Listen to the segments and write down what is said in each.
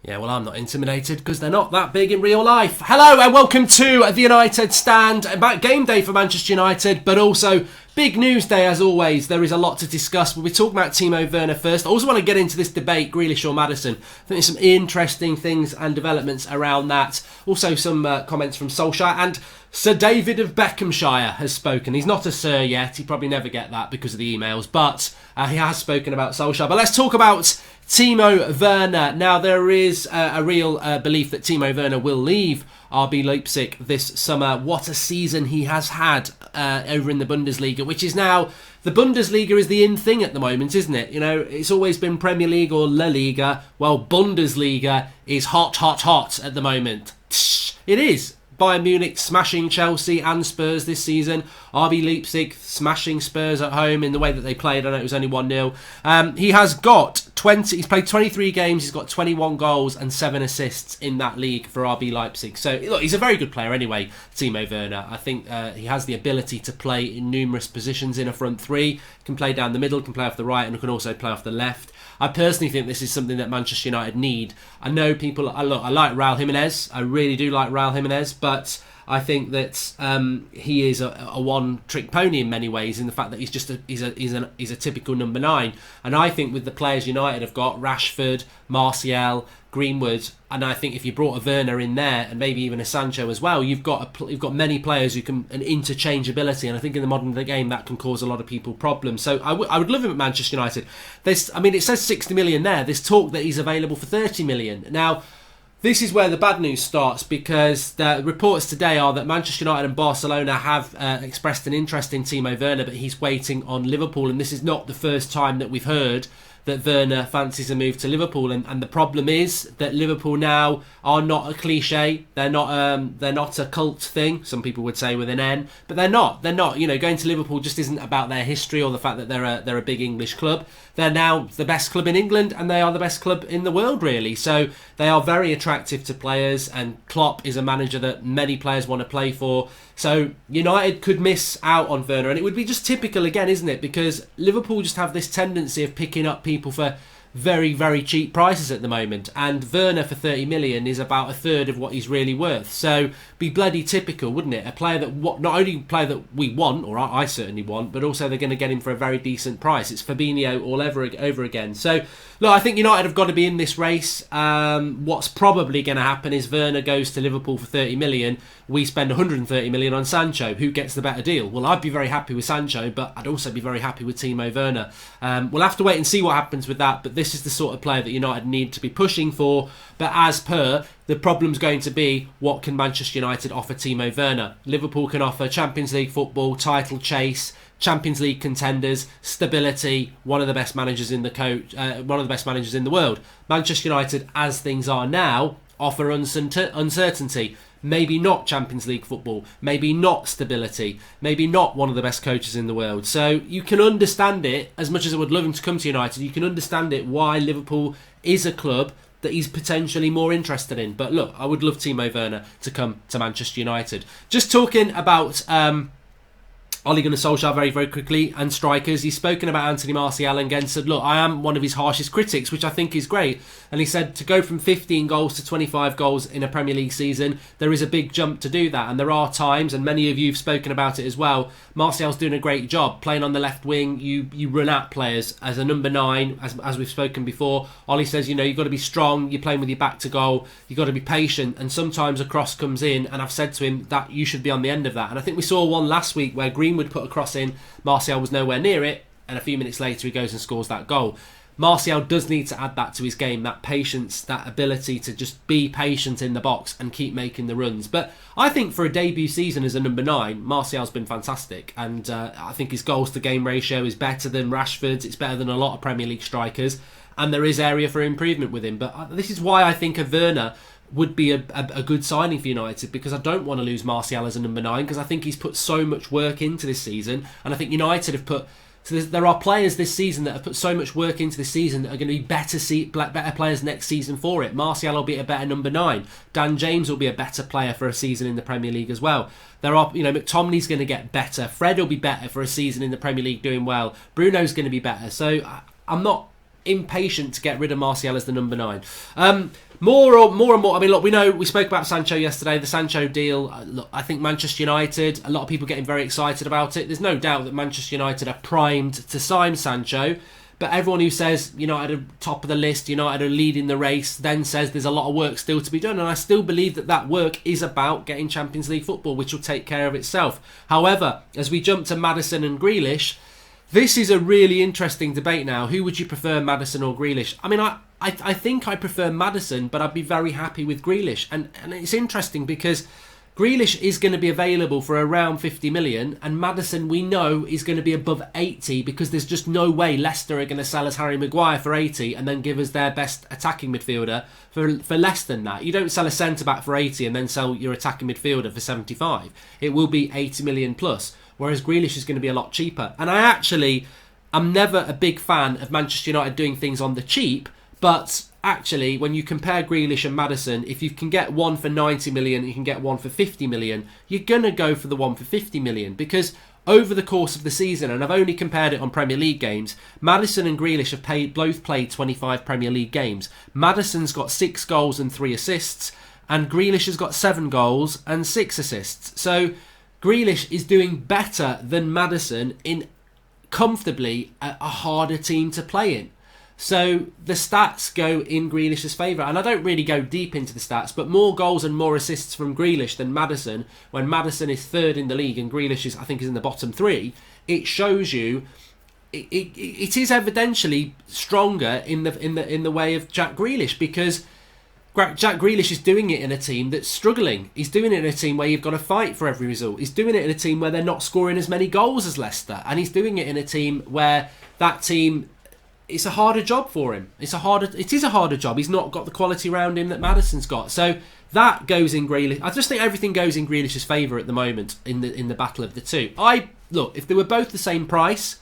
Yeah, well, I'm not intimidated because they're not that big in real life. Hello and welcome to the United Stand. About game day for Manchester United, but also big news day as always. There is a lot to discuss. We'll be talking about Timo Werner first. I also want to get into this debate, Grealish or Maddison. I think there's some interesting things and developments around that. Also some comments from Solskjaer, and Sir David of Beckhamshire has spoken. He's not a sir yet. He'd probably never get that because of the emails, but he has spoken about Solskjaer. But let's talk about Timo Werner. Now, there is a real belief that Timo Werner will leave RB Leipzig this summer. What a season he has had over in the Bundesliga, which is now, the Bundesliga is the in thing at the moment, isn't it? You know, it's always been Premier League or La Liga. Well, Bundesliga is hot, hot, hot at the moment. It is. Bayern Munich smashing Chelsea and Spurs this season. RB Leipzig smashing Spurs at home in the way that they played. I know it was only 1-0. He has got 20. He's played 23 games. He's got 21 goals and 7 assists in that league for RB Leipzig. So, look, he's a very good player anyway, Timo Werner. I think he has the ability to play in numerous positions in a front three. Can play down the middle, can play off the right, and can also play off the left. I personally think this is something that Manchester United need. I know people. I like Raul Jimenez. I really do like Raul Jimenez, but I think that he is a one-trick pony in many ways. In the fact that he's a typical number 9. And I think with the players United have got, Rashford, Martial, Greenwood, and I think if you brought a Werner in there and maybe even a Sancho as well, you've got many players who can an interchangeability, and I think in the modern day game that can cause a lot of people problems. So I would love him at Manchester United. It says 60 million there. There's talk that he's available for 30 million now. This is where the bad news starts, because the reports today are that Manchester United and Barcelona have expressed an interest in Timo Werner, but he's waiting on Liverpool, and this is not the first time that we've heard that Werner fancies a move to Liverpool, and the problem is that Liverpool now are not a cliche. They're not a cult thing. Some people would say with an N, but they're not. You know, going to Liverpool just isn't about their history or the fact that they're a big English club. They're now the best club in England, and they are the best club in the world, really. So they are very attractive to players, and Klopp is a manager that many players want to play for. So United could miss out on Werner, and it would be just typical again, isn't it? Because Liverpool just have this tendency of picking up people for very, very cheap prices at the moment, and Werner for 30 million is about a third of what he's really worth. So be bloody typical, wouldn't it? A player that not only a player that we want, or I certainly want, but also they're going to get him for a very decent price. It's Fabinho all over again. So look, I think United have got to be in this race. What's probably going to happen is Werner goes to Liverpool for 30 million. We spend 130 million on Sancho. Who gets the better deal? Well, I'd be very happy with Sancho, but I'd also be very happy with Timo Werner. We'll have to wait and see what happens with that, but this is the sort of player that United need to be pushing for. But as per, the problem's going to be, what can Manchester United offer Timo Werner? Liverpool can offer Champions League football, title chase, Champions League contenders, stability, one of the best managers in the world. Manchester United, as things are now, offer uncertainty. Maybe not Champions League football, maybe not stability, maybe not one of the best coaches in the world. So you can understand it, as much as I would love him to come to United, you can understand it why Liverpool is a club that he's potentially more interested in. But look, I would love Timo Werner to come to Manchester United. Just talking about Ole Gunnar Solskjaer very, very quickly, and strikers. He's spoken about Anthony Martial and again said, look, I am one of his harshest critics, which I think is great. And he said to go from 15 goals to 25 goals in a Premier League season, there is a big jump to do that. And there are times, and many of you have spoken about it as well, Martial's doing a great job. Playing on the left wing, you run at players. As a number 9, as we've spoken before, Ole says, you've got to be strong, you're playing with your back to goal, you've got to be patient, and sometimes a cross comes in, and I've said to him that you should be on the end of that. And I think we saw one last week where Greenwood put a cross in, Martial was nowhere near it, and a few minutes later he goes and scores that goal. Martial does need to add that to his game, that patience, that ability to just be patient in the box and keep making the runs. But I think for a debut season as a number 9, Martial's been fantastic, and I think his goals to game ratio is better than Rashford's, it's better than a lot of Premier League strikers, and there is area for improvement with him. But this is why I think a Werner would be a good signing for United, because I don't want to lose Martial as a number 9, because I think he's put so much work into this season, and I think United have put... So there are players this season that have put so much work into this season that are going to be better players next season for it. Martial will be a better number 9. Dan James will be a better player for a season in the Premier League as well. There are, McTominay's going to get better. Fred will be better for a season in the Premier League doing well. Bruno's going to be better. So I'm not impatient to get rid of Martial as the number 9. More and more. I mean, look, we spoke about Sancho yesterday. The Sancho deal. Look, I think Manchester United. A lot of people getting very excited about it. There's no doubt that Manchester United are primed to sign Sancho. But everyone who says United are top of the list, United are leading the race, then says there's a lot of work still to be done. And I still believe that work is about getting Champions League football, which will take care of itself. However, as we jump to Maddison and Grealish, this is a really interesting debate now. Who would you prefer, Maddison or Grealish? I mean, I think I prefer Maddison, but I'd be very happy with Grealish. And it's interesting because Grealish is going to be available for around 50 million, and Maddison, we know, is going to be above 80 because there's just no way Leicester are going to sell us Harry Maguire for 80 and then give us their best attacking midfielder for less than that. You don't sell a centre-back for 80 and then sell your attacking midfielder for 75. It will be 80 million plus, whereas Grealish is going to be a lot cheaper. And I'm never a big fan of Manchester United doing things on the cheap, but actually, when you compare Grealish and Maddison, if you can get one for 90 million, you can get one for 50 million, you're going to go for the one for 50 million because over the course of the season, and I've only compared it on Premier League games, Maddison and Grealish have both played 25 Premier League games. Maddison's got 6 goals and 3 assists, and Grealish has got 7 goals and 6 assists. So Grealish is doing better than Maddison in comfortably a harder team to play in. So the stats go in Grealish's favour, and I don't really go deep into the stats, but more goals and more assists from Grealish than Maddison, when Maddison is 3rd in the league and Grealish is, I think, is in the bottom 3, it shows you it is evidentially stronger in the way of Jack Grealish, because Jack Grealish is doing it in a team that's struggling. He's doing it in a team where you've got to fight for every result. He's doing it in a team where they're not scoring as many goals as Leicester, and he's doing it in a team where that team, it's a harder job for him. It is a harder job. He's not got the quality around him that Maddison's got. So that goes in Grealish. I just think everything goes in Grealish's favour at the moment in the battle of the two. Look, if they were both the same price,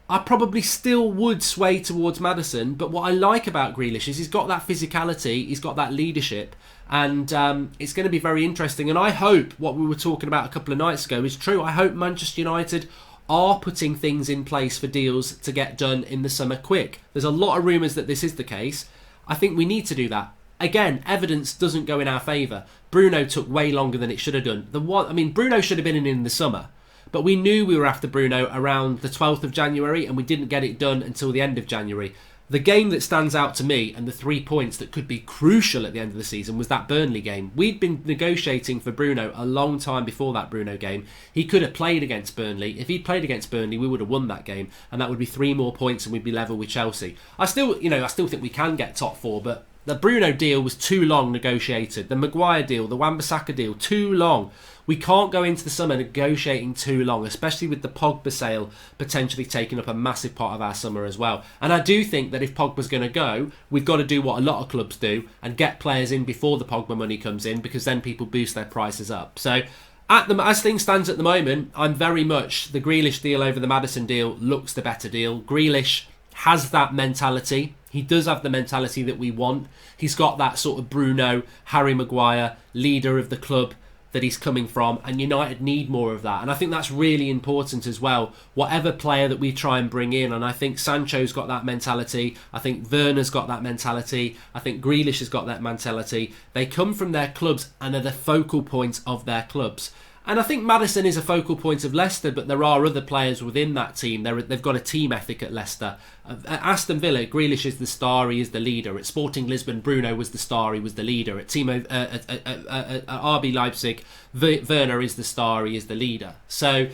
I probably still would sway towards Maddison. But what I like about Grealish is he's got that physicality, he's got that leadership, and it's going to be very interesting. And I hope what we were talking about a couple of nights ago is true. I hope Manchester United are putting things in place for deals to get done in the summer quick. There's a lot of rumours that this is the case. I think we need to do that. Again, evidence doesn't go in our favour. Bruno took way longer than it should have done. Bruno should have been in the summer, but we knew we were after Bruno around the 12th of January and we didn't get it done until the end of January. The game that stands out to me, and the 3 points that could be crucial at the end of the season, was that Burnley game. We'd been negotiating for Bruno a long time before that Bruno game. He could have played against Burnley. If he'd played against Burnley, we would have won that game, and that would be 3 more points and we'd be level with Chelsea. I still think we can get top 4, but the Bruno deal was too long negotiated. The Maguire deal, the Wan-Bissaka deal, too long. We can't go into the summer negotiating too long, especially with the Pogba sale potentially taking up a massive part of our summer as well. And I do think that if Pogba's going to go, we've got to do what a lot of clubs do and get players in before the Pogba money comes in, because then people boost their prices up. So as things stands at the moment, I'm very much the Grealish deal over the Maddison deal looks the better deal. Grealish has that mentality. He does have the mentality that we want. He's got that sort of Bruno, Harry Maguire, leader of the club that he's coming from, and United need more of that. And I think that's really important as well, whatever player that we try and bring in. And I think Sancho's got that mentality. I think Werner's got that mentality. I think Grealish has got that mentality. They come from their clubs and are the focal point of their clubs. And I think Maddison is a focal point of Leicester, but there are other players within that team. They've got a team ethic at Leicester. At Aston Villa, Grealish is the star, he is the leader. At Sporting Lisbon, Bruno was the star, he was the leader. At RB Leipzig, Werner is the star, he is the leader. So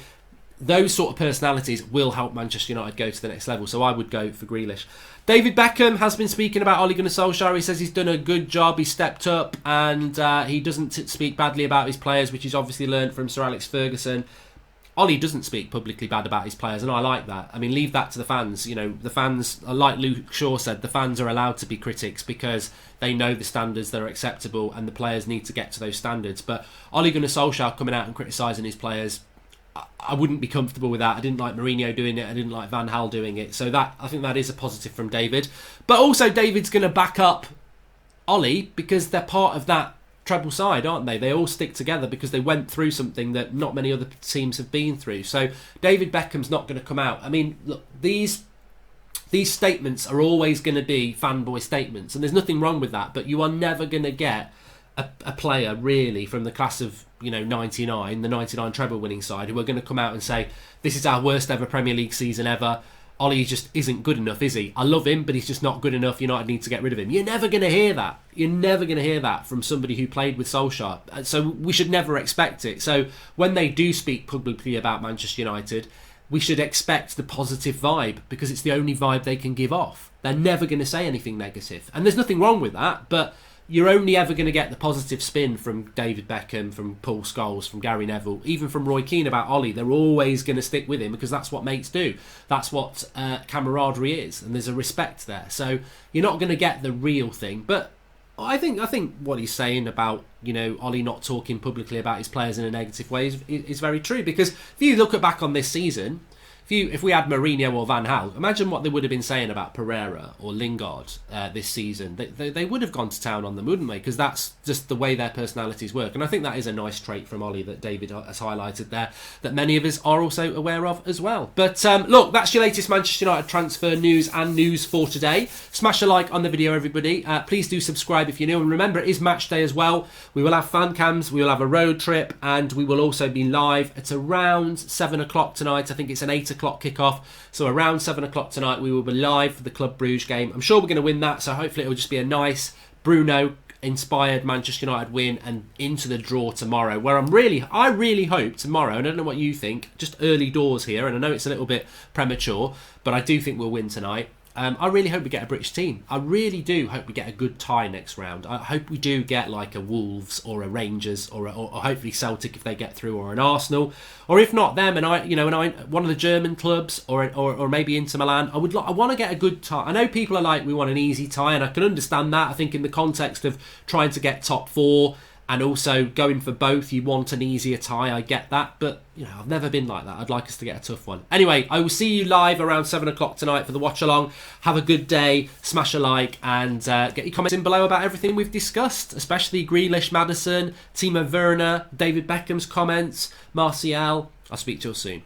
those sort of personalities will help Manchester United go to the next level. So I would go for Grealish. David Beckham has been speaking about Ole Gunnar Solskjaer. He says he's done a good job, he stepped up, and he doesn't speak badly about his players, which he's obviously learned from Sir Alex Ferguson. Ole doesn't speak publicly bad about his players, and I like that. I mean, leave that to the fans. You know, the fans, like Luke Shaw said, the fans are allowed to be critics because they know the standards that are acceptable and the players need to get to those standards. But Ole Gunnar Solskjaer coming out and criticising his players, I wouldn't be comfortable with that. I didn't like Mourinho doing it. I didn't like Van Gaal doing it. So that, I think that is a positive from David. But also David's going to back up Ole because they're part of that treble side, aren't they? They all stick together because they went through something that not many other teams have been through. So David Beckham's not going to come out. I mean, look, these these statements are always going to be fanboy statements, and there's nothing wrong with that, but you are never going to get a player really from the class of 99, the 99 treble winning side, who are going to come out and say, this is our worst ever Premier League season ever. Ollie just isn't good enough, is he? I love him, but he's just not good enough. United need to get rid of him. You're never going to hear that. You're never going to hear that from somebody who played with Solskjaer. So we should never expect it. So when they do speak publicly about Manchester United, we should expect the positive vibe, because it's the only vibe they can give off. They're never going to say anything negative. And there's nothing wrong with that, but you're only ever going to get the positive spin from David Beckham, from Paul Scholes, from Gary Neville, even from Roy Keane about Ollie. They're always going to stick with him because that's what mates do. That's what camaraderie is, and there's a respect there. So you're not going to get the real thing. But I think what he's saying about Ollie not talking publicly about his players in a negative way is very true. Because if you look back on this season, if we had Mourinho or Van Gaal, imagine what they would have been saying about Pereira or Lingard this season. They would have gone to town on them, wouldn't they? Because that's just the way their personalities work. And I think that is a nice trait from Ollie that David has highlighted there, that many of us are also aware of as well. But look, that's your latest Manchester United transfer news and news for today. Smash a like on the video, everybody. Please do subscribe if you're new. And remember, it is match day as well. We will have fan cams, we will have a road trip, and we will also be live at around 7 o'clock tonight. I think it's an 8 o'clock kickoff, so around 7 o'clock tonight we will be live for the Club Brugge game. I'm sure we're going to win that, so hopefully it will just be a nice Bruno inspired Manchester United win and into the draw tomorrow, where I really hope tomorrow, and I don't know what you think, just early doors here, and I know it's a little bit premature, but I do think we'll win tonight. I really hope we get a British team. I really do hope we get a good tie next round. I hope we do get like a Wolves or a Rangers or hopefully Celtic if they get through, or an Arsenal, or if not them and one of the German clubs or maybe Inter Milan. I want to get a good tie. I know people are like, we want an easy tie, and I can understand that. I think in the context of trying to get top four and also going for both, you want an easier tie. I get that, but I've never been like that. I'd like us to get a tough one. Anyway, I will see you live around 7 o'clock tonight for the watch along. Have a good day, smash a like, and get your comments in below about everything we've discussed, especially Grealish, Maddison, Timo Werner, David Beckham's comments, Martial. I'll speak to you all soon.